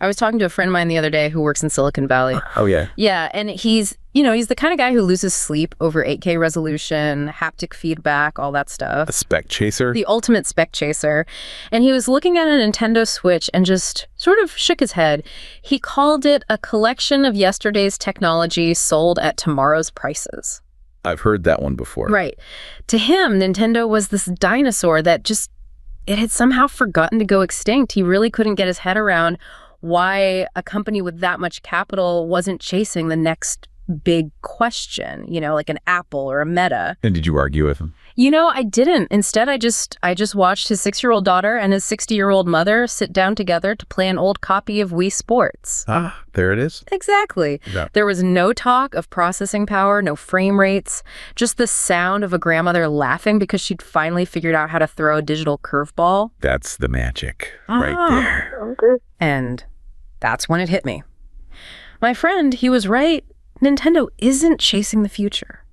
I was talking to a friend of mine the other day who works in Silicon Valley. Oh, yeah. Yeah, and he's the kind of guy who loses sleep over 8K resolution, haptic feedback, all that stuff. A spec chaser? The ultimate spec chaser. And he was looking at a Nintendo Switch and just sort of shook his head. He called it a collection of yesterday's technology sold at tomorrow's prices. I've heard that one before. Right. To him, Nintendo was this dinosaur that it had somehow forgotten to go extinct. He really couldn't get his head around why a company with that much capital wasn't chasing the next big question, like an Apple or a Meta. And did you argue with him? I didn't. Instead, I just watched his 6-year-old daughter and his 60-year-old mother sit down together to play an old copy of Wii Sports. Ah, there it is. Exactly. Yeah. There was no talk of processing power, no frame rates, just the sound of a grandmother laughing because she'd finally figured out how to throw a digital curveball. That's the magic right there. Okay. And that's when it hit me. My friend, he was right. Nintendo isn't chasing the future.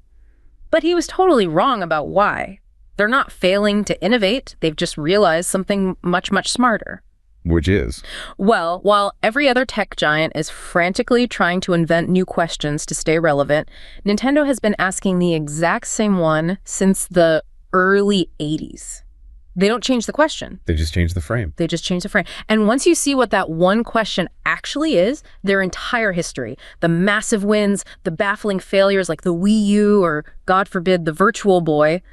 But he was totally wrong about why. They're not failing to innovate. They've just realized something much, much smarter. Which is? Well, while every other tech giant is frantically trying to invent new questions to stay relevant, Nintendo has been asking the exact same one since the early 80s. They don't change the question. They just change the frame. They just change the frame. And once you see what that one question actually is, their entire history, the massive wins, the baffling failures like the Wii U or, God forbid, the Virtual Boy,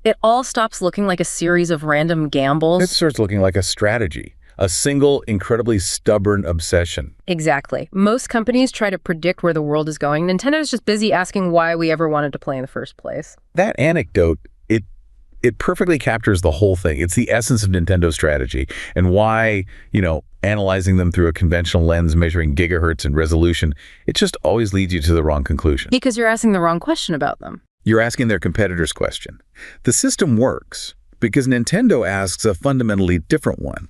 it all stops looking like a series of random gambles. It starts looking like a strategy, a single, incredibly stubborn obsession. Exactly. Most companies try to predict where the world is going. Nintendo is just busy asking why we ever wanted to play in the first place. That anecdote, it perfectly captures the whole thing. It's the essence of Nintendo's strategy and why, analyzing them through a conventional lens measuring gigahertz and resolution, it just always leads you to the wrong conclusion. Because you're asking the wrong question about them. You're asking their competitor's question. The system works because Nintendo asks a fundamentally different one.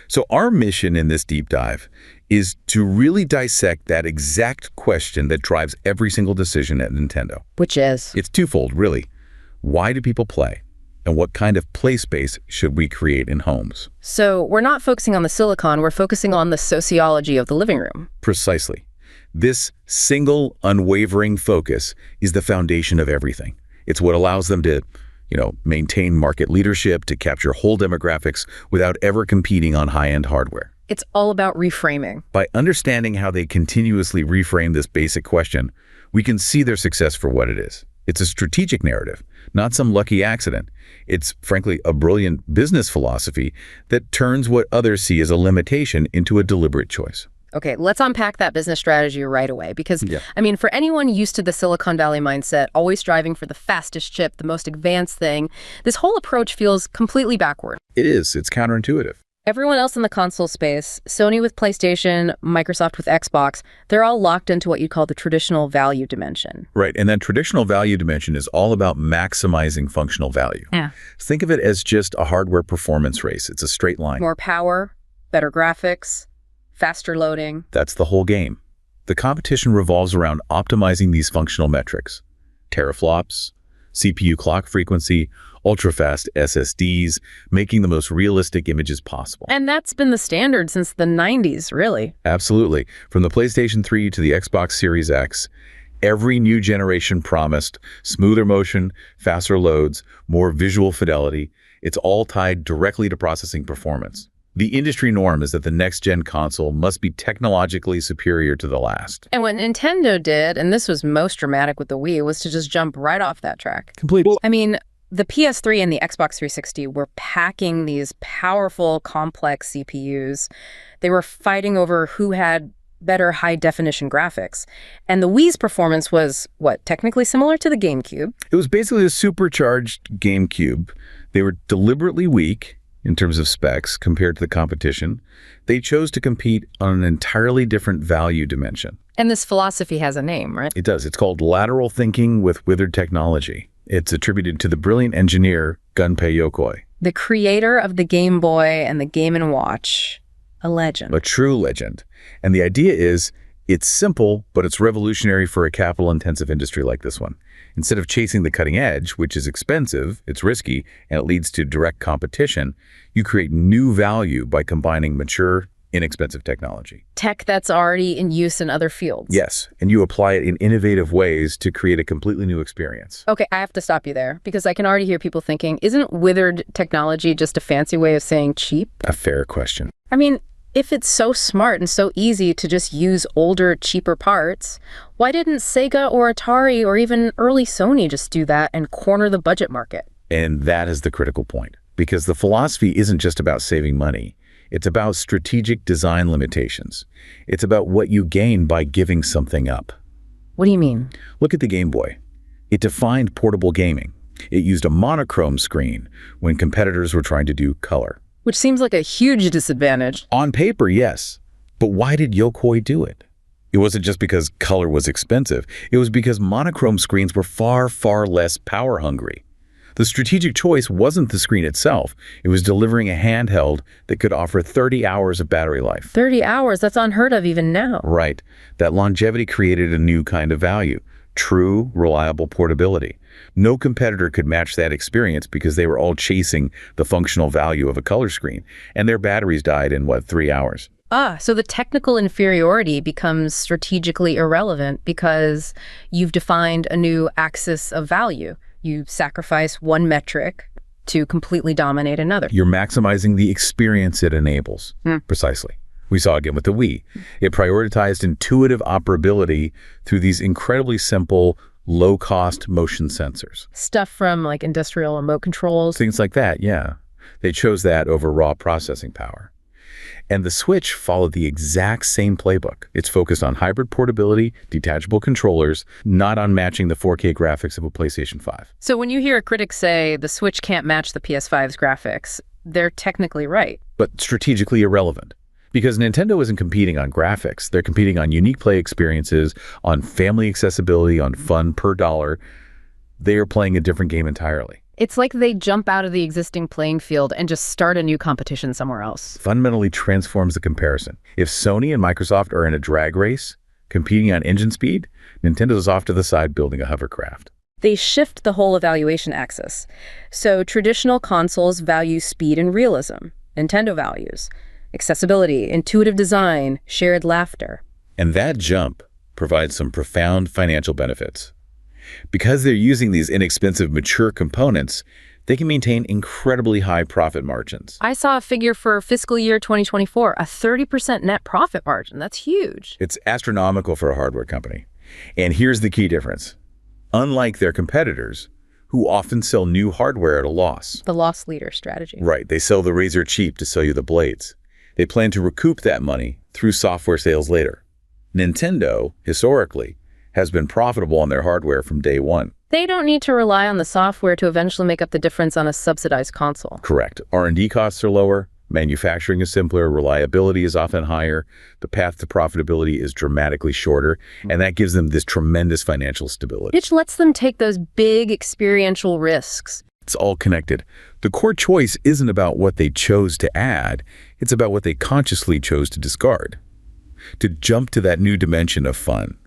So our mission in this deep dive is to really dissect that exact question that drives every single decision at Nintendo. Which is? It's twofold, really. Why do people play? And what kind of play space should we create in homes? So we're not focusing on the silicon, we're focusing on the sociology of the living room. Precisely. This single, unwavering focus is the foundation of everything. It's what allows them to, maintain market leadership, to capture whole demographics without ever competing on high-end hardware. It's all about reframing. By understanding how they continuously reframe this basic question, we can see their success for what it is. It's a strategic narrative, not some lucky accident. It's, frankly, a brilliant business philosophy that turns what others see as a limitation into a deliberate choice. Okay, let's unpack that business strategy right away because, for anyone used to the Silicon Valley mindset, always striving for the fastest chip, the most advanced thing, this whole approach feels completely backward. It is. It's counterintuitive. Everyone else in the console space, Sony with PlayStation, Microsoft with Xbox, they're all locked into what you call the traditional value dimension. Right, and that traditional value dimension is all about maximizing functional value. Yeah. Think of it as just a hardware performance race. It's a straight line. More power, better graphics, faster loading. That's the whole game. The competition revolves around optimizing these functional metrics. Teraflops, CPU clock frequency, ultra-fast SSDs, making the most realistic images possible. And that's been the standard since the 90s, really. Absolutely. From the PlayStation 3 to the Xbox Series X, every new generation promised smoother motion, faster loads, more visual fidelity. It's all tied directly to processing performance. The industry norm is that the next-gen console must be technologically superior to the last. And what Nintendo did, and this was most dramatic with the Wii, was to just jump right off that track. Completely. The PS3 and the Xbox 360 were packing these powerful, complex CPUs. They were fighting over who had better high-definition graphics. And the Wii's performance was, technically similar to the GameCube? It was basically a supercharged GameCube. They were deliberately weak in terms of specs compared to the competition. They chose to compete on an entirely different value dimension. And this philosophy has a name, right? It does. It's called Lateral Thinking with Withered Technology. It's attributed to the brilliant engineer Gunpei Yokoi. The creator of the Game Boy and the Game & Watch. A legend. A true legend. And the idea is, it's simple, but it's revolutionary for a capital-intensive industry like this one. Instead of chasing the cutting edge, which is expensive, it's risky, and it leads to direct competition, you create new value by combining mature, inexpensive technology. Tech that's already in use in other fields. Yes, and you apply it in innovative ways to create a completely new experience. Okay, I have to stop you there because I can already hear people thinking, isn't withered technology just a fancy way of saying cheap? A fair question. I mean, if it's so smart and so easy to just use older, cheaper parts, why didn't Sega or Atari or even early Sony just do that and corner the budget market? And that is the critical point, because the philosophy isn't just about saving money. It's about strategic design limitations. It's about what you gain by giving something up. What do you mean? Look at the Game Boy. It defined portable gaming. It used a monochrome screen when competitors were trying to do color. Which seems like a huge disadvantage. On paper, yes. But why did Yokoi do it? It wasn't just because color was expensive. It was because monochrome screens were far, far less power hungry. The strategic choice wasn't the screen itself. It was delivering a handheld that could offer 30 hours of battery life. 30 hours? That's unheard of even now. Right. That longevity created a new kind of value. True, reliable portability. No competitor could match that experience because they were all chasing the functional value of a color screen, and their batteries died in, 3 hours? So the technical inferiority becomes strategically irrelevant because you've defined a new axis of value. You sacrifice one metric to completely dominate another. You're maximizing the experience it enables. Precisely. We saw again with the Wii. It prioritized intuitive operability through these incredibly simple, low-cost motion sensors. Stuff from like industrial remote controls. Things like that, yeah. They chose that over raw processing power. And the Switch followed the exact same playbook. It's focused on hybrid portability, detachable controllers, not on matching the 4K graphics of a PlayStation 5. So when you hear a critic say the Switch can't match the PS5's graphics, they're technically right. But strategically irrelevant. Because Nintendo isn't competing on graphics. They're competing on unique play experiences, on family accessibility, on fun per dollar. They are playing a different game entirely. It's like they jump out of the existing playing field and just start a new competition somewhere else. Fundamentally transforms the comparison. If Sony and Microsoft are in a drag race, competing on engine speed, Nintendo's off to the side building a hovercraft. They shift the whole evaluation axis. So traditional consoles value speed and realism. Nintendo values accessibility, intuitive design, shared laughter. And that jump provides some profound financial benefits. Because they're using these inexpensive, mature components, they can maintain incredibly high profit margins. I saw a figure for fiscal year 2024, a 30% net profit margin. That's huge. It's astronomical for a hardware company. And here's the key difference. Unlike their competitors, who often sell new hardware at a loss. The loss leader strategy. Right. They sell the razor cheap to sell you the blades. They plan to recoup that money through software sales later. Nintendo, historically, has been profitable on their hardware from day one. They don't need to rely on the software to eventually make up the difference on a subsidized console. Correct. R&D costs are lower, manufacturing is simpler, reliability is often higher, the path to profitability is dramatically shorter, and that gives them this tremendous financial stability. Which lets them take those big experiential risks. It's all connected. The core choice isn't about what they chose to add, it's about what they consciously chose to discard. To jump to that new dimension of fun.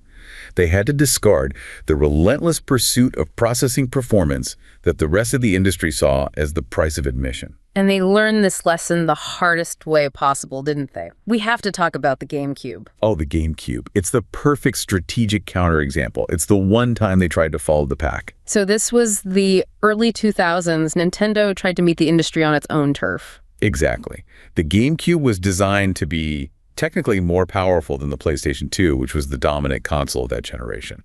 They had to discard the relentless pursuit of processing performance that the rest of the industry saw as the price of admission. And they learned this lesson the hardest way possible, didn't they? We have to talk about the GameCube. Oh, the GameCube. It's the perfect strategic counterexample. It's the one time they tried to follow the pack. So this was the early 2000s. Nintendo tried to meet the industry on its own turf. Exactly. The GameCube was designed to be technically more powerful than the PlayStation 2, which was the dominant console of that generation.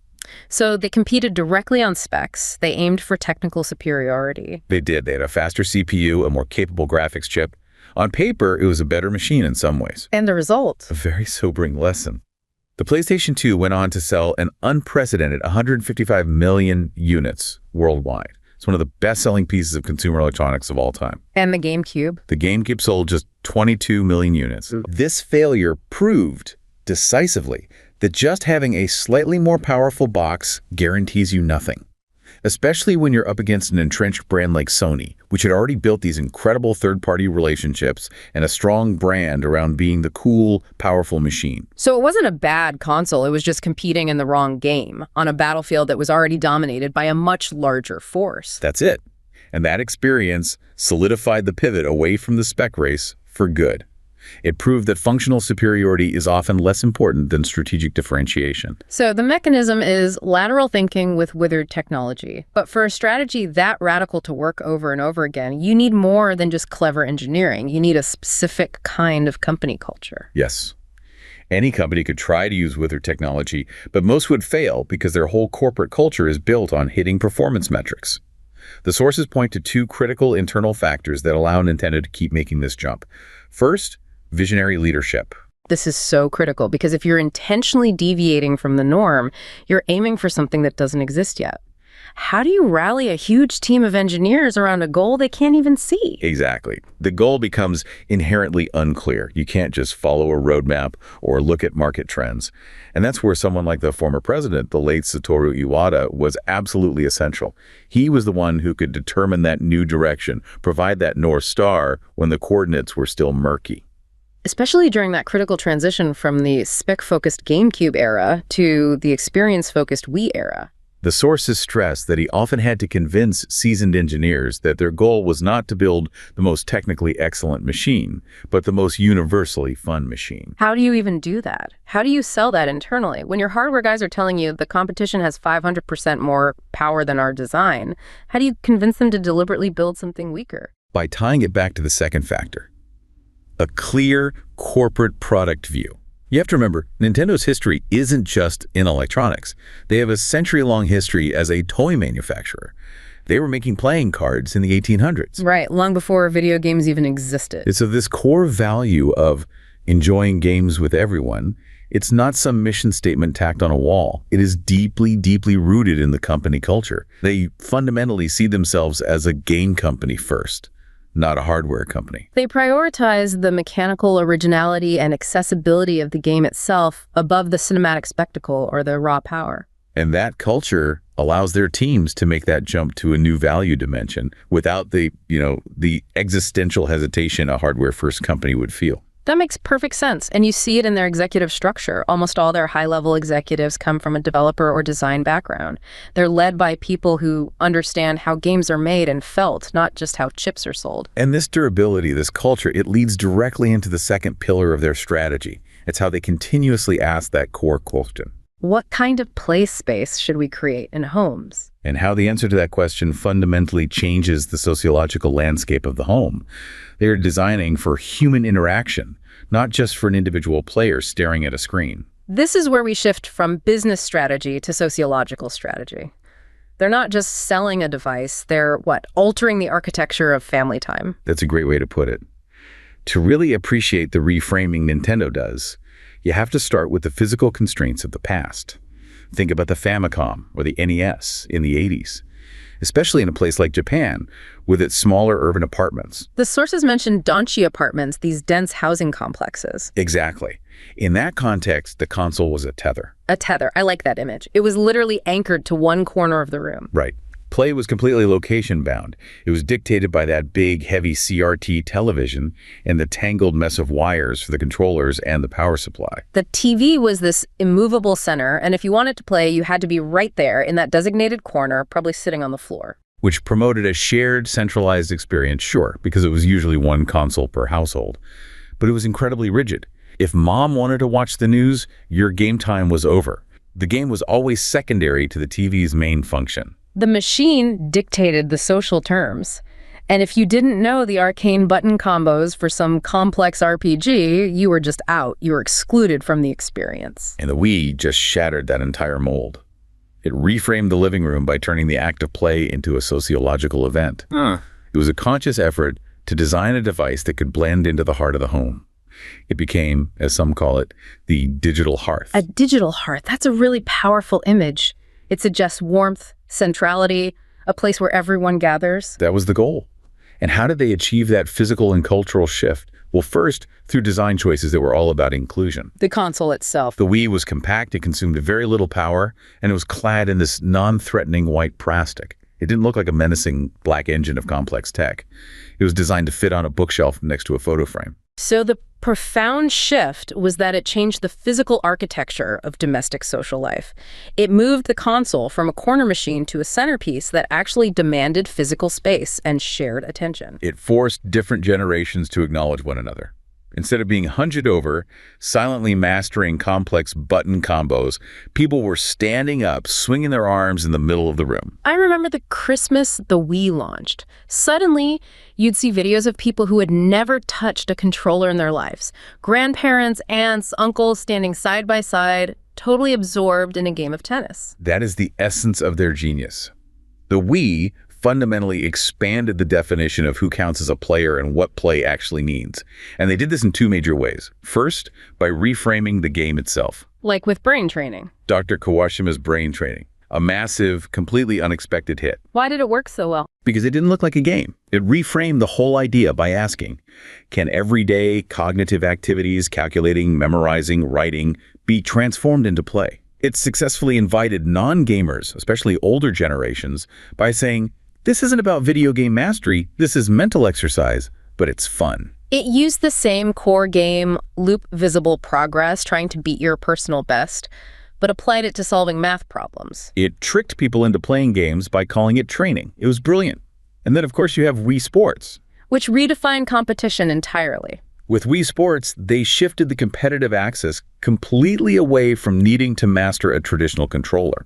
So they competed directly on specs. They aimed for technical superiority. They did. They had a faster CPU, a more capable graphics chip. On paper, it was a better machine in some ways. And the result? A very sobering lesson. The PlayStation 2 went on to sell an unprecedented 155 million units worldwide. It's one of the best-selling pieces of consumer electronics of all time. And the GameCube? The GameCube sold just 22 million units. This failure proved decisively that just having a slightly more powerful box guarantees you nothing, especially when you're up against an entrenched brand like Sony, which had already built these incredible third-party relationships and a strong brand around being the cool, powerful machine. So it wasn't a bad console, it was just competing in the wrong game, on a battlefield that was already dominated by a much larger force. That's it. And that experience solidified the pivot away from the spec race for good. It proved that functional superiority is often less important than strategic differentiation. So the mechanism is lateral thinking with withered technology. But for a strategy that radical to work over and over again, you need more than just clever engineering. You need a specific kind of company culture. Yes. Any company could try to use withered technology, but most would fail because their whole corporate culture is built on hitting performance metrics. The sources point to two critical internal factors that allow Nintendo to keep making this jump. First, visionary leadership. This is so critical because if you're intentionally deviating from the norm, you're aiming for something that doesn't exist yet. How do you rally a huge team of engineers around a goal they can't even see? Exactly. The goal becomes inherently unclear. You can't just follow a roadmap or look at market trends. And that's where someone like the former president, the late Satoru Iwata, was absolutely essential. He was the one who could determine that new direction, provide that North Star when the coordinates were still murky. Especially during that critical transition from the spec-focused GameCube era to the experience-focused Wii era. The sources stress that he often had to convince seasoned engineers that their goal was not to build the most technically excellent machine, but the most universally fun machine. How do you even do that? How do you sell that internally? When your hardware guys are telling you the competition has 500% more power than our design, how do you convince them to deliberately build something weaker? By tying it back to the second factor, a clear corporate product view. You have to remember, Nintendo's history isn't just in electronics. They have a century-long history as a toy manufacturer. They were making playing cards in the 1800s. Right, long before video games even existed. So this core value of enjoying games with everyone, it's not some mission statement tacked on a wall. It is deeply, deeply rooted in the company culture. They fundamentally see themselves as a game company first, not a hardware company. They prioritize the mechanical originality and accessibility of the game itself above the cinematic spectacle or the raw power. And that culture allows their teams to make that jump to a new value dimension without the existential hesitation a hardware-first company would feel. That makes perfect sense, and you see it in their executive structure. Almost all their high-level executives come from a developer or design background. They're led by people who understand how games are made and felt, not just how chips are sold. And this durability, this culture, it leads directly into the second pillar of their strategy. It's how they continuously ask that core question. What kind of play space should we create in homes? And how the answer to that question fundamentally changes the sociological landscape of the home. They are designing for human interaction, not just for an individual player staring at a screen. This is where we shift from business strategy to sociological strategy. They're not just selling a device, they're, altering the architecture of family time. That's a great way to put it. To really appreciate the reframing Nintendo does, you have to start with the physical constraints of the past. Think about the Famicom or the NES in the 80s, especially in a place like Japan with its smaller urban apartments. The sources mentioned donchi apartments, these dense housing complexes. Exactly. In that context, the console was a tether. A tether. I like that image. It was literally anchored to one corner of the room. Right. Play was completely location-bound. It was dictated by that big, heavy CRT television and the tangled mess of wires for the controllers and the power supply. The TV was this immovable center, and if you wanted to play, you had to be right there in that designated corner, probably sitting on the floor. Which promoted a shared, centralized experience, sure, because it was usually one console per household. But it was incredibly rigid. If mom wanted to watch the news, your game time was over. The game was always secondary to the TV's main function. The machine dictated the social terms. And if you didn't know the arcane button combos for some complex RPG, you were just out. You were excluded from the experience. And the Wii just shattered that entire mold. It reframed the living room by turning the act of play into a sociological event. It was a conscious effort to design a device that could blend into the heart of the home. It became, as some call it, the digital hearth. A digital hearth. That's a really powerful image. It suggests warmth, centrality, a place where everyone gathers. That was the goal. And how did they achieve that physical and cultural shift? Well, first, through design choices that were all about inclusion. The console itself. The Wii was compact, it consumed very little power, and it was clad in this non-threatening white plastic. It didn't look like a menacing black engine of complex tech. It was designed to fit on a bookshelf next to a photo frame. So the profound shift was that it changed the physical architecture of domestic social life. It moved the console from a corner machine to a centerpiece that actually demanded physical space and shared attention. It forced different generations to acknowledge one another. Instead of being hunched over, silently mastering complex button combos, people were standing up, swinging their arms in the middle of the room. I remember the Christmas the Wii launched. Suddenly, you'd see videos of people who had never touched a controller in their lives. Grandparents, aunts, uncles standing side by side, totally absorbed in a game of tennis. That is the essence of their genius. The Wii fundamentally expanded the definition of who counts as a player and what play actually means. And they did this in two major ways. First, by reframing the game itself. Like with brain training. Dr. Kawashima's brain training. A massive, completely unexpected hit. Why did it work so well? Because it didn't look like a game. It reframed the whole idea by asking, can everyday cognitive activities, calculating, memorizing, writing, be transformed into play? It successfully invited non-gamers, especially older generations, by saying, this isn't about video game mastery, this is mental exercise, but it's fun. It used the same core game, loop visible progress, trying to beat your personal best, but applied it to solving math problems. It tricked people into playing games by calling it training. It was brilliant. And then, of course, you have Wii Sports, which redefined competition entirely. With Wii Sports, they shifted the competitive axis completely away from needing to master a traditional controller.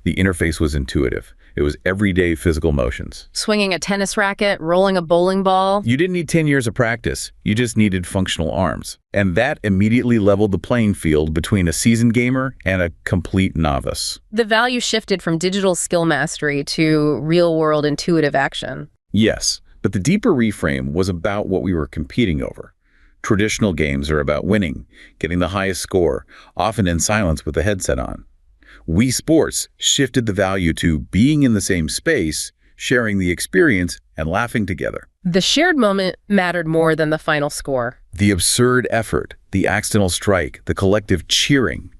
The interface was intuitive. It was everyday physical motions. Swinging a tennis racket, rolling a bowling ball. You didn't need 10 years of practice. You just needed functional arms. And that immediately leveled the playing field between a seasoned gamer and a complete novice. The value shifted from digital skill mastery to real-world intuitive action. Yes, but the deeper reframe was about what we were competing over. Traditional games are about winning, getting the highest score, often in silence with the headset on. Wii Sports shifted the value to being in the same space, sharing the experience, and laughing together. The shared moment mattered more than the final score. The absurd effort, the accidental strike, the collective cheering.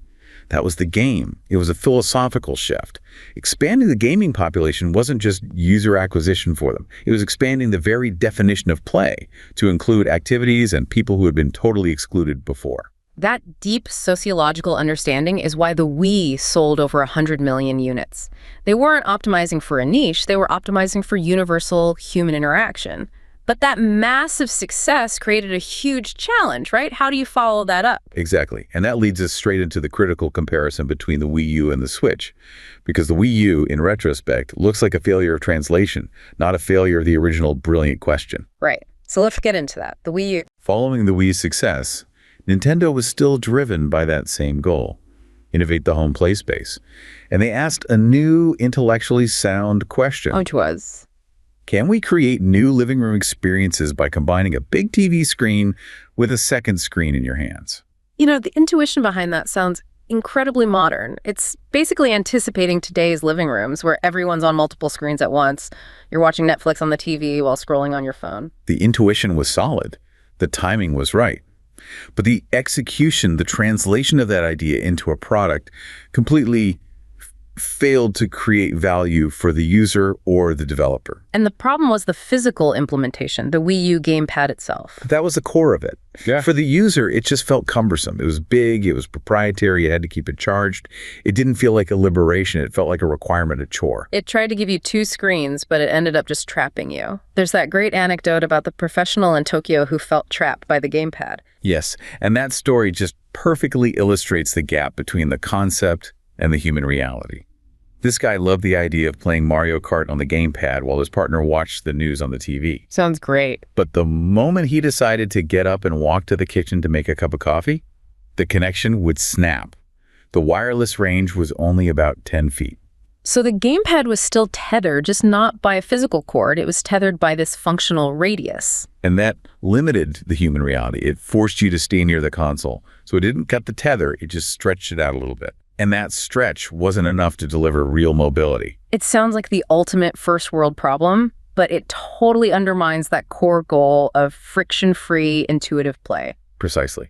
That was the game. It was a philosophical shift. Expanding the gaming population wasn't just user acquisition for them. It was expanding the very definition of play to include activities and people who had been totally excluded before. That deep sociological understanding is why the Wii sold over 100 million units. They weren't optimizing for a niche, they were optimizing for universal human interaction. But that massive success created a huge challenge, right? How do you follow that up? Exactly. And that leads us straight into the critical comparison between the Wii U and the Switch. Because the Wii U, in retrospect, looks like a failure of translation, not a failure of the original brilliant question. Right. So let's get into that. The Wii U. Following the Wii's success, Nintendo was still driven by that same goal, innovate the home play space. And they asked a new, intellectually sound question. Which was? Can we create new living room experiences by combining a big TV screen with a second screen in your hands? You know, the intuition behind that sounds incredibly modern. It's basically anticipating today's living rooms where everyone's on multiple screens at once. You're watching Netflix on the TV while scrolling on your phone. The intuition was solid. The timing was right. But the execution, the translation of that idea into a product completely failed to create value for the user or the developer. And the problem was the physical implementation, the Wii U gamepad itself. That was the core of it. Yeah. For the user, it just felt cumbersome. It was big, it was proprietary, you had to keep it charged. It didn't feel like a liberation, it felt like a requirement, a chore. It tried to give you two screens, but it ended up just trapping you. There's that great anecdote about the professional in Tokyo who felt trapped by the gamepad. Yes, and that story just perfectly illustrates the gap between the concept and the human reality. This guy loved the idea of playing Mario Kart on the gamepad while his partner watched the news on the TV. Sounds great. But the moment he decided to get up and walk to the kitchen to make a cup of coffee, the connection would snap. The wireless range was only about 10 feet. So the gamepad was still tethered, just not by a physical cord. It was tethered by this functional radius. And that limited the human reality. It forced you to stay near the console. So it didn't cut the tether, it just stretched it out a little bit. And that stretch wasn't enough to deliver real mobility. It sounds like the ultimate first world problem, but it totally undermines that core goal of friction-free, intuitive play. Precisely.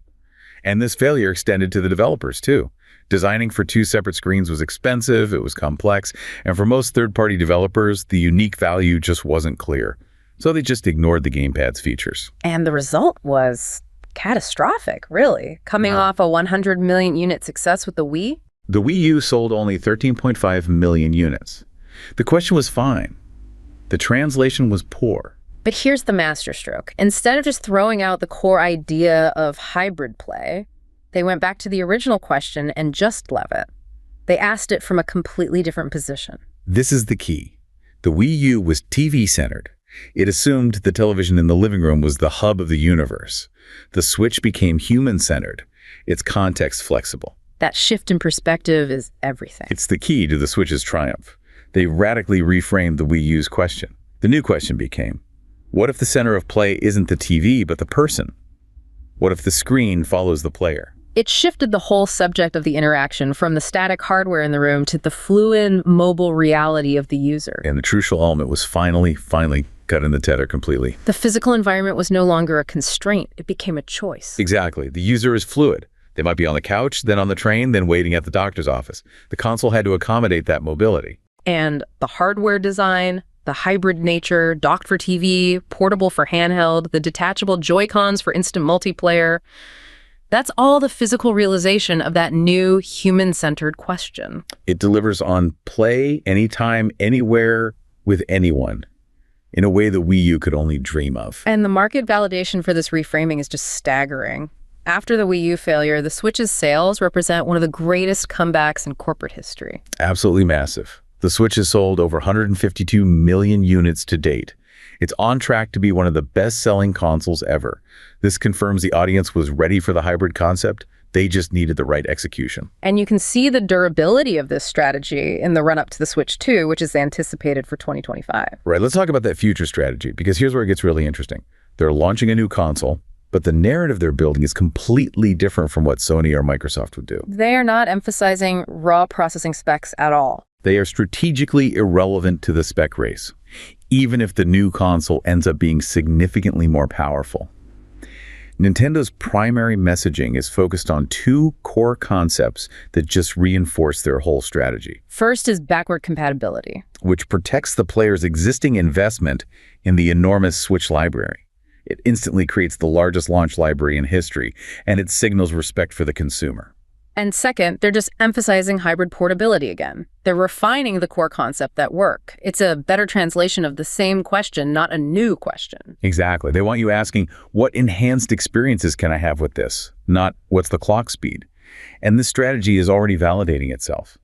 And this failure extended to the developers, too. Designing for two separate screens was expensive, it was complex, and for most third-party developers, the unique value just wasn't clear. So they just ignored the gamepad's features. And the result was catastrophic, really. Coming off a 100 million unit success with the Wii. The Wii U sold only 13.5 million units. The question was fine. The translation was poor. But here's the masterstroke. Instead of just throwing out the core idea of hybrid play, they went back to the original question and just left it. They asked it from a completely different position. This is the key. The Wii U was TV-centered. It assumed the television in the living room was the hub of the universe. The Switch became human-centered. It's context-flexible. That shift in perspective is everything. It's the key to the Switch's triumph. They radically reframed the Wii U's question. The new question became, what if the center of play isn't the TV, but the person? What if the screen follows the player? It shifted the whole subject of the interaction from the static hardware in the room to the fluid, mobile reality of the user. And the crucial element was finally cut in the tether completely. The physical environment was no longer a constraint. It became a choice. Exactly. The user is fluid. They might be on the couch, then on the train, then waiting at the doctor's office. The console had to accommodate that mobility. And the hardware design, the hybrid nature, docked for TV, portable for handheld, the detachable Joy-Cons for instant multiplayer, that's all the physical realization of that new human-centered question. It delivers on play anytime, anywhere, with anyone, in a way the Wii U could only dream of. And the market validation for this reframing is just staggering. After the Wii U failure, the Switch's sales represent one of the greatest comebacks in corporate history. Absolutely massive. The Switch has sold over 152 million units to date. It's on track to be one of the best-selling consoles ever. This confirms the audience was ready for the hybrid concept. They just needed the right execution. And you can see the durability of this strategy in the run-up to the Switch 2, which is anticipated for 2025. Right, let's talk about that future strategy, because here's where it gets really interesting. They're launching a new console, but the narrative they're building is completely different from what Sony or Microsoft would do. They are not emphasizing raw processing specs at all. They are strategically irrelevant to the spec race, even if the new console ends up being significantly more powerful. Nintendo's primary messaging is focused on two core concepts that just reinforce their whole strategy. First is backward compatibility, which protects the player's existing investment in the enormous Switch library. It instantly creates the largest launch library in history, and it signals respect for the consumer. And second, they're just emphasizing hybrid portability again. They're refining the core concept that work. It's a better translation of the same question, not a new question. Exactly. They want you asking, what enhanced experiences can I have with this? Not, what's the clock speed? And this strategy is already validating itself.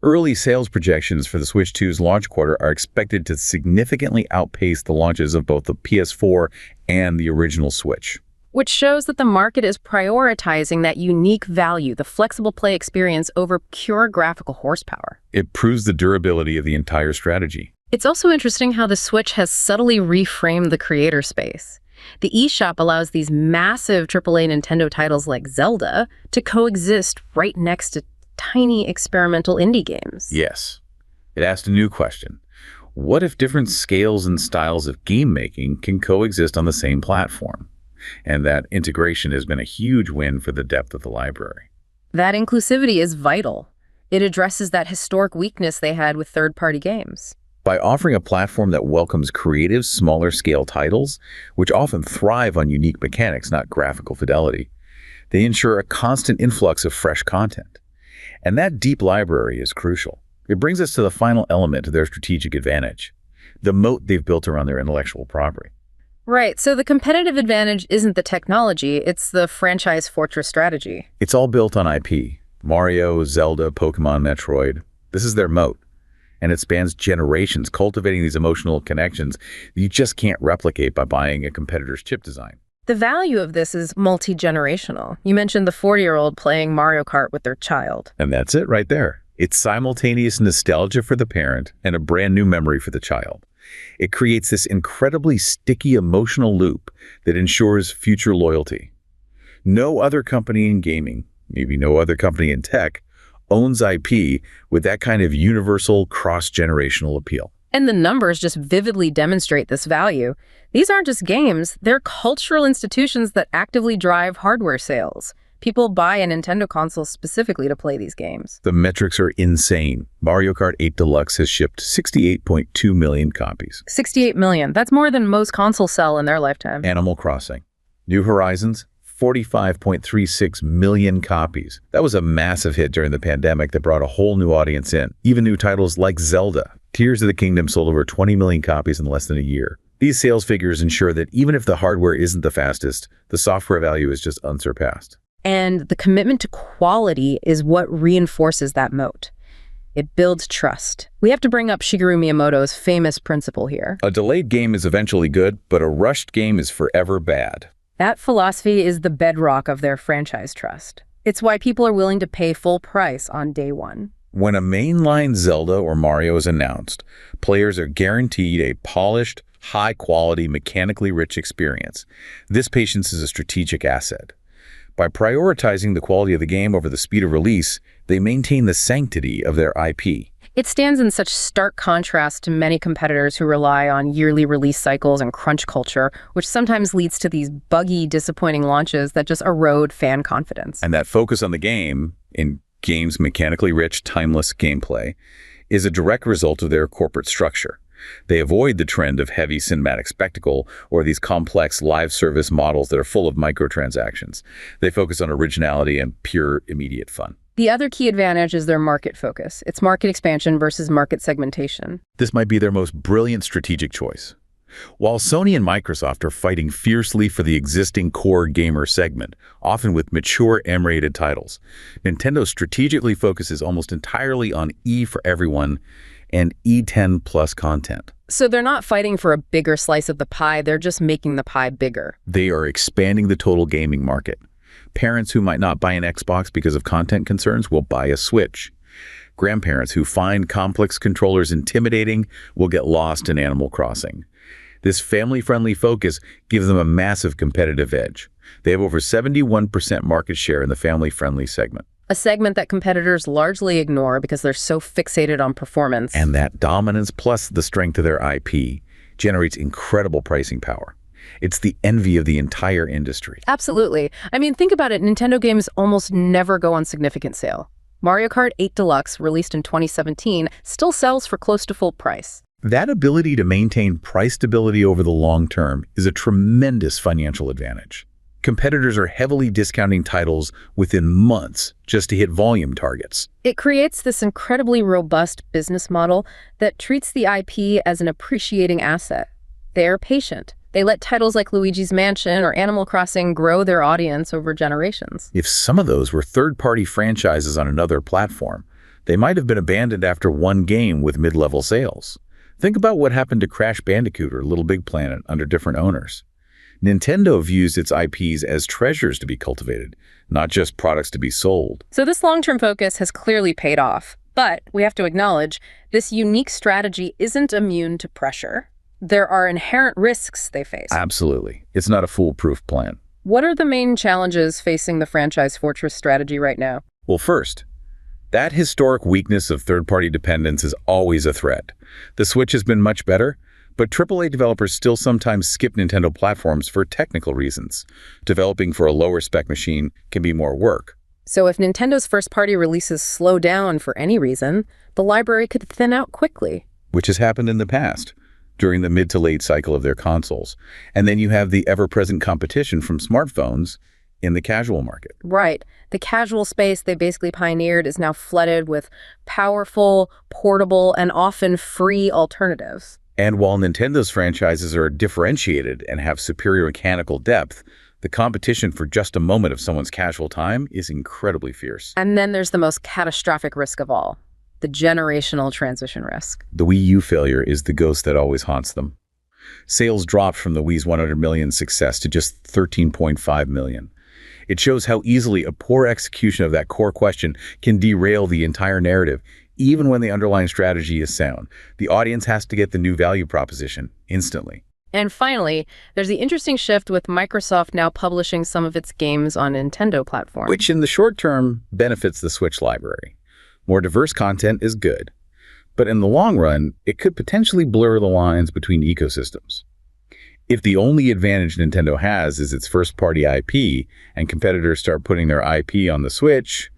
Early sales projections for the Switch 2's launch quarter are expected to significantly outpace the launches of both the PS4 and the original Switch. Which shows that the market is prioritizing that unique value, the flexible play experience, over pure graphical horsepower. It proves the durability of the entire strategy. It's also interesting how the Switch has subtly reframed the creator space. The eShop allows these massive AAA Nintendo titles like Zelda to coexist right next to tiny experimental indie games. Yes. It asked a new question. What if different scales and styles of game making can coexist on the same platform? And that integration has been a huge win for the depth of the library. That inclusivity is vital. It addresses that historic weakness they had with third-party games. By offering a platform that welcomes creative, smaller-scale titles, which often thrive on unique mechanics, not graphical fidelity, they ensure a constant influx of fresh content. And that deep library is crucial. It brings us to the final element of their strategic advantage, the moat they've built around their intellectual property. Right, so the competitive advantage isn't the technology, it's the franchise fortress strategy. It's all built on IP. Mario, Zelda, Pokemon, Metroid. This is their moat. And it spans generations, cultivating these emotional connections you just can't replicate by buying a competitor's chip design. The value of this is multi-generational. You mentioned the 40-year-old playing Mario Kart with their child. And that's it right there. It's simultaneous nostalgia for the parent and a brand new memory for the child. It creates this incredibly sticky emotional loop that ensures future loyalty. No other company in gaming, maybe no other company in tech, owns IP with that kind of universal cross-generational appeal. And the numbers just vividly demonstrate this value. These aren't just games, they're cultural institutions that actively drive hardware sales. People buy a Nintendo console specifically to play these games. The metrics are insane. Mario Kart 8 Deluxe has shipped 68.2 million copies. 68 million. That's more than most consoles sell in their lifetime. Animal Crossing. New Horizons, 45.36 million copies. That was a massive hit during the pandemic that brought a whole new audience in. Even new titles like Zelda. Tears of the Kingdom sold over 20 million copies in less than a year. These sales figures ensure that even if the hardware isn't the fastest, the software value is just unsurpassed. And the commitment to quality is what reinforces that moat. It builds trust. We have to bring up Shigeru Miyamoto's famous principle here. A delayed game is eventually good, but a rushed game is forever bad. That philosophy is the bedrock of their franchise trust. It's why people are willing to pay full price on day one. When a mainline Zelda or Mario is announced, players are guaranteed a polished, high-quality, mechanically rich experience. This patience is a strategic asset. By prioritizing the quality of the game over the speed of release, they maintain the sanctity of their IP. It stands in such stark contrast to many competitors who rely on yearly release cycles and crunch culture, which sometimes leads to these buggy, disappointing launches that just erode fan confidence. And that focus on the game, in games' mechanically rich, timeless gameplay, is a direct result of their corporate structure. They avoid the trend of heavy cinematic spectacle or these complex live service models that are full of microtransactions. They focus on originality and pure, immediate fun. The other key advantage is their market focus. It's market expansion versus market segmentation. This might be their most brilliant strategic choice. While Sony and Microsoft are fighting fiercely for the existing core gamer segment, often with mature M-rated titles, Nintendo strategically focuses almost entirely on E for everyone and E10 plus content. So they're not fighting for a bigger slice of the pie, they're just making the pie bigger. They are expanding the total gaming market. Parents who might not buy an Xbox because of content concerns will buy a Switch. Grandparents who find complex controllers intimidating will get lost in Animal Crossing. This family-friendly focus gives them a massive competitive edge. They have over 71% market share in the family-friendly segment. A segment that competitors largely ignore because they're so fixated on performance. And that dominance plus the strength of their IP generates incredible pricing power. It's the envy of the entire industry. Absolutely. I mean, think about it. Nintendo games almost never go on significant sale. Mario Kart 8 Deluxe, released in 2017, still sells for close to full price. That ability to maintain price stability over the long term is a tremendous financial advantage. Competitors are heavily discounting titles within months just to hit volume targets. It creates this incredibly robust business model that treats the IP as an appreciating asset. They're patient. They let titles like Luigi's Mansion or Animal Crossing grow their audience over generations. If some of those were third-party franchises on another platform, they might have been abandoned after one game with mid-level sales. Think about what happened to Crash Bandicoot or Little Big Planet under different owners. Nintendo views its IPs as treasures to be cultivated, not just products to be sold. So this long-term focus has clearly paid off. But we have to acknowledge this unique strategy isn't immune to pressure. There are inherent risks they face. Absolutely. It's not a foolproof plan. What are the main challenges facing the franchise fortress strategy right now? Well, first, that historic weakness of third-party dependence is always a threat. The Switch has been much better, but AAA developers still sometimes skip Nintendo platforms for technical reasons. Developing for a lower-spec machine can be more work. So if Nintendo's first-party releases slow down for any reason, the library could thin out quickly. Which has happened in the past, during the mid to late cycle of their consoles. And then you have the ever-present competition from smartphones in the casual market. Right. The casual space they basically pioneered is now flooded with powerful, portable, and often free alternatives. And while Nintendo's franchises are differentiated and have superior mechanical depth, the competition for just a moment of someone's casual time is incredibly fierce. And then there's the most catastrophic risk of all, the generational transition risk. The Wii U failure is the ghost that always haunts them. Sales dropped from the Wii's 100 million success to just 13.5 million. It shows how easily a poor execution of that core question can derail the entire narrative, even when the underlying strategy is sound. The audience has to get the new value proposition instantly. And finally, there's the interesting shift with Microsoft now publishing some of its games on Nintendo platforms. Which in the short term benefits the Switch library. More diverse content is good. But in the long run, it could potentially blur the lines between ecosystems. If the only advantage Nintendo has is its first-party IP, and competitors start putting their IP on the Switch,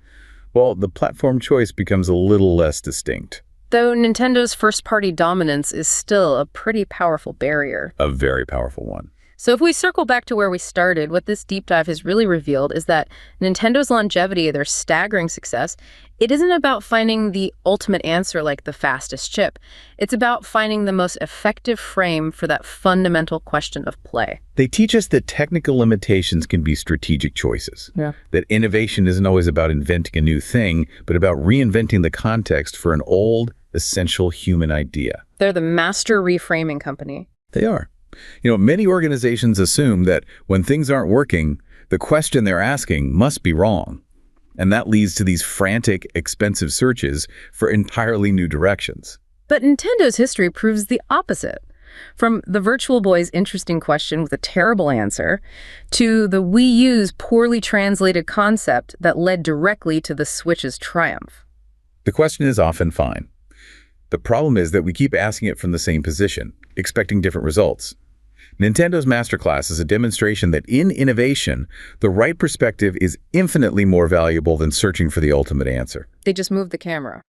well, the platform choice becomes a little less distinct. Though Nintendo's first-party dominance is still a pretty powerful barrier. A very powerful one. So if we circle back to where we started, what this deep dive has really revealed is that Nintendo's longevity, their staggering success, it isn't about finding the ultimate answer like the fastest chip. It's about finding the most effective frame for that fundamental question of play. They teach us that technical limitations can be strategic choices. Yeah. That innovation isn't always about inventing a new thing, but about reinventing the context for an old, essential human idea. They're the master reframing company. They are. Many organizations assume that when things aren't working, the question they're asking must be wrong. And that leads to these frantic, expensive searches for entirely new directions. But Nintendo's history proves the opposite. From the Virtual Boy's interesting question with a terrible answer, to the Wii U's poorly translated concept that led directly to the Switch's triumph. The question is often fine. The problem is that we keep asking it from the same position, expecting different results. Nintendo's masterclass is a demonstration that in innovation, the right perspective is infinitely more valuable than searching for the ultimate answer. They just moved the camera.